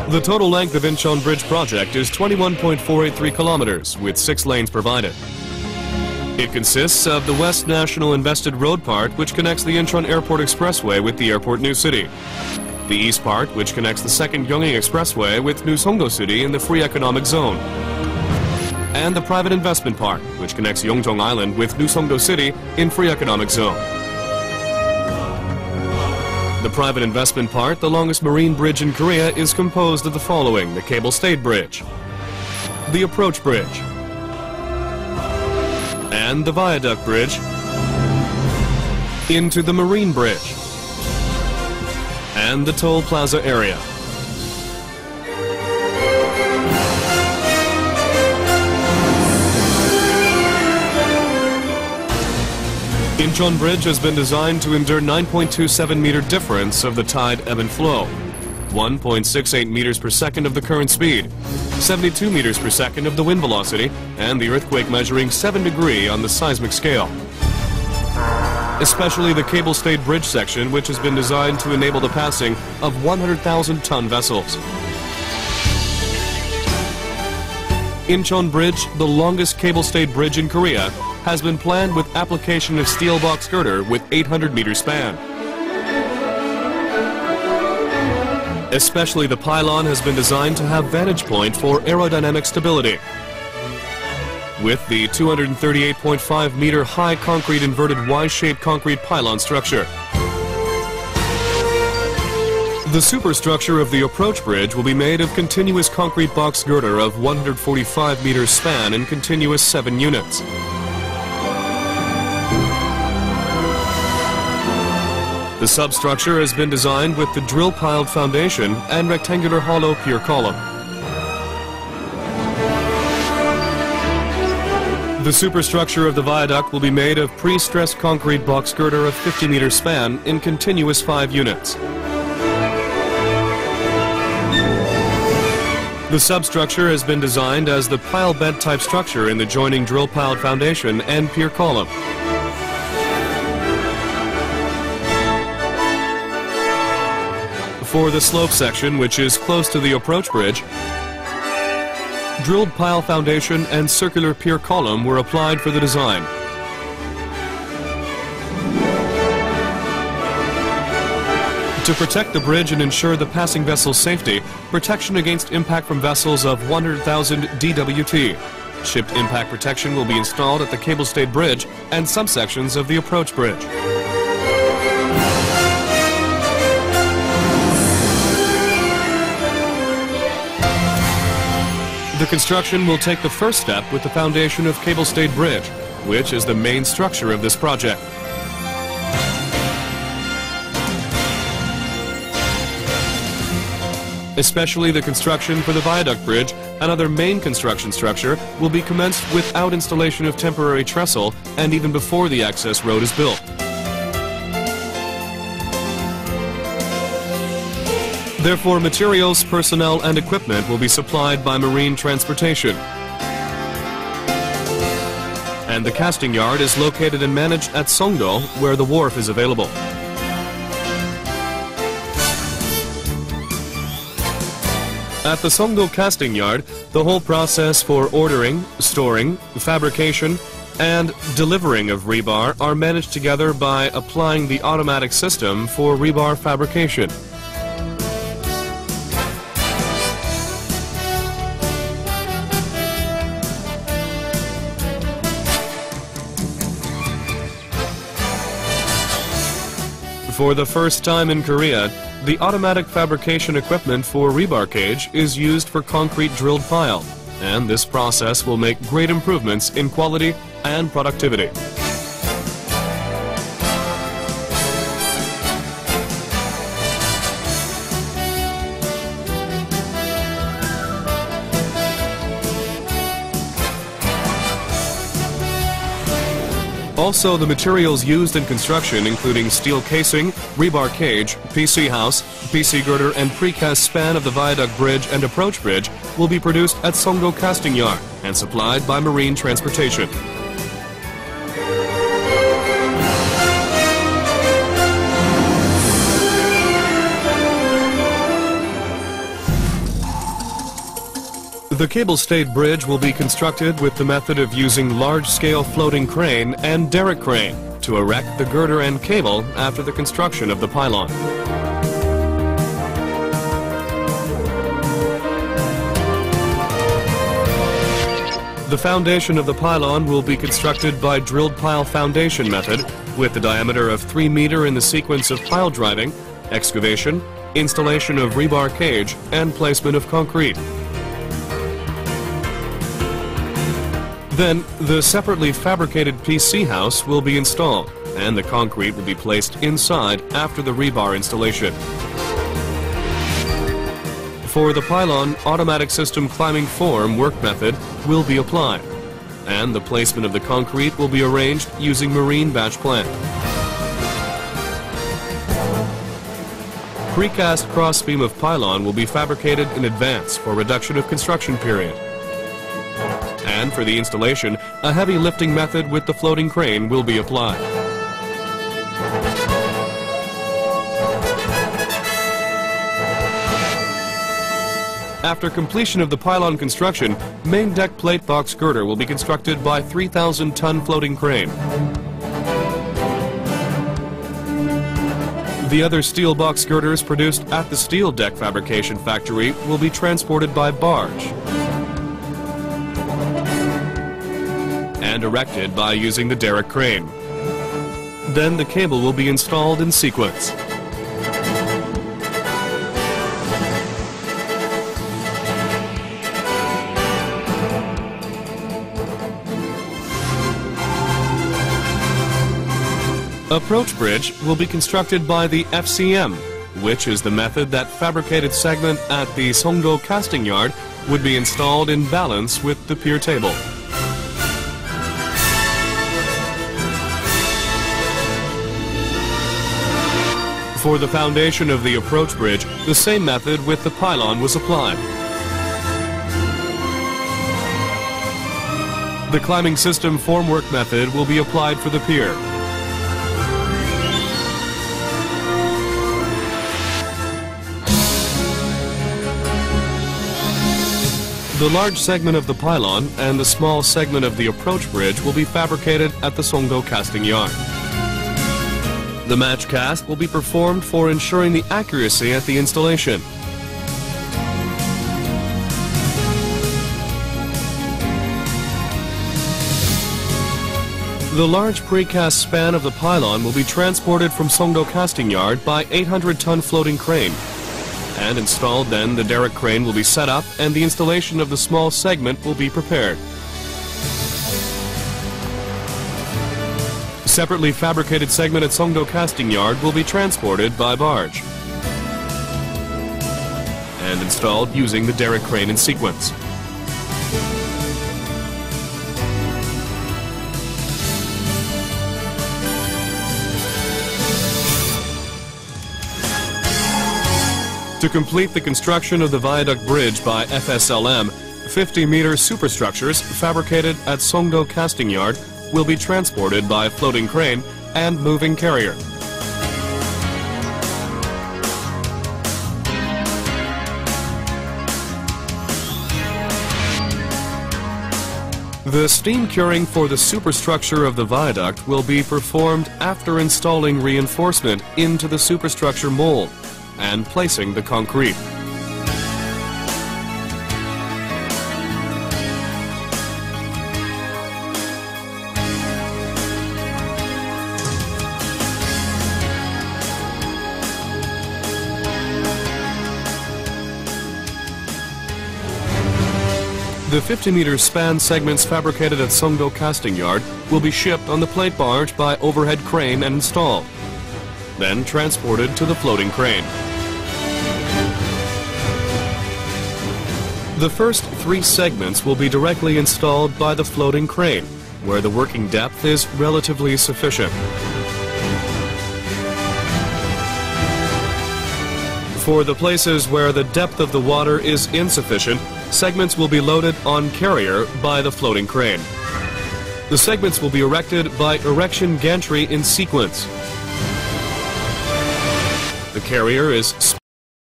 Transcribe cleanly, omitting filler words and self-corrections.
The total length of INCHEON Bridge project is 21.483 kilometers, with 6 lanes provided. It consists of the West National Invested Road part, which connects the Incheon Airport Expressway with the Airport New City. The east part, which connects the second Gyeonggi Expressway with New Songdo City in the Free Economic Zone. And the private investment part, which connects Yeongjong Island with New Songdo City in Free Economic Zone. The private investment part, the longest marine bridge in Korea, is composed of the following: the cable-stayed bridge, the approach bridge, and the viaduct bridge into the marine bridge, and the toll plaza area. INCHEON Bridge has been designed to endure 9.27-meter difference of the tide ebb and flow, 1.68 meters per second of the current speed, 72 meters per second of the wind velocity, and the earthquake measuring 7 degrees on the seismic scale. Especially the cable-stayed bridge section, which has been designed to enable the passing of 100,000-ton vessels. INCHEON Bridge, the longest cable-stayed bridge in Korea, has been planned with application of steel box girder with 800-meter span. Especially the pylon has been designed to have vantage point for aerodynamic stability. With the 238.5-meter high concrete inverted Y-shaped concrete pylon structure. The superstructure of the approach bridge will be made of continuous concrete box girder of 145 meters span in continuous 7 units. The substructure has been designed with the drill-piled foundation and rectangular hollow pier column. The superstructure of the viaduct will be made of pre-stressed concrete box girder of 50-meter span in continuous 5 units. The substructure has been designed as the pile bed type structure in the joining drill-piled foundation and pier column. For the slope section, which is close to the approach bridge, drilled pile foundation and circular pier column were applied for the design. To protect the bridge and ensure the passing vessel's safety, protection against impact from vessels of 100,000 DWT. Shipped impact protection will be installed at the cable-stayed bridge and subsections of the approach bridge. The construction will take the first step with the foundation of cable-stayed bridge, which is the main structure of this project. Especially the construction for the viaduct bridge, another main construction structure, will be commenced without installation of temporary trestle and even before the access road is built. Therefore, materials, personnel, and equipment will be supplied by marine transportation. And the casting yard is located and managed at Songdo, where the wharf is available. At the Songdo casting yard, the whole process for ordering, storing, fabrication, and delivering of rebar are managed together by applying the automatic system for rebar fabrication. For the first time in Korea, the automatic fabrication equipment for rebar cage is used for concrete drilled pile, and this process will make great improvements in quality and productivity. Also, the materials used in construction, including steel casing, rebar cage, PC house, PC girder, and precast span of the viaduct bridge and approach bridge, will be produced at Songdo Casting Yard and supplied by marine transportation. The cable-stayed bridge will be constructed with the method of using large-scale floating crane and derrick crane to erect the girder and cable after the construction of the pylon. The foundation of the pylon will be constructed by drilled pile foundation method with the diameter of 3 meters in the sequence of pile driving, excavation, installation of rebar cage, and placement of concrete. Then, the separately fabricated PC house will be installed, and the concrete will be placed inside after the rebar installation. For the pylon, automatic system climbing form work method will be applied, and the placement of the concrete will be arranged using marine batch plan. Precast crossbeam of pylon will be fabricated in advance for reduction of construction period. And for the installation, a heavy lifting method with the floating crane will be applied. After completion of the pylon construction, main deck plate box girder will be constructed by 3,000-ton floating crane. The other steel box girders produced at the steel deck fabrication factory will be transported by barge and erected by using the derrick crane. Then the cable will be installed in sequence. Approach bridge will be constructed by the FCM, which is the method that fabricated segment at the Songdo casting yard would be installed in balance with the pier table. For the foundation of the approach bridge, the same method with the pylon was applied. The climbing system formwork method will be applied for the pier. The large segment of the pylon and the small segment of the approach bridge will be fabricated at the Songdo casting yard. The match cast will be performed for ensuring the accuracy at the installation. The large precast span of the pylon will be transported from Songdo casting yard by 800-ton floating crane. And installed, then the derrick crane will be set up and the installation of the small segment will be prepared. Separately fabricated segment at Songdo casting yard will be transported by barge and installed using the derrick crane in sequence. To complete the construction of the viaduct bridge by FSLM, 50-meter superstructures fabricated at Songdo casting yard will be transported by floating crane and moving carrier. The steam curing for the superstructure of the viaduct will be performed after installing reinforcement into the superstructure mold and placing the concrete. The 50-meter span segments fabricated at Songdo casting yard will be shipped on the plate barge by overhead crane and installed, then transported to the floating crane. The first 3 segments will be directly installed by the floating crane, where the working depth is relatively sufficient. For the places where the depth of the water is insufficient, segments will be loaded on carrier by the floating crane. The segments will be erected by erection gantry in sequence. The carrier is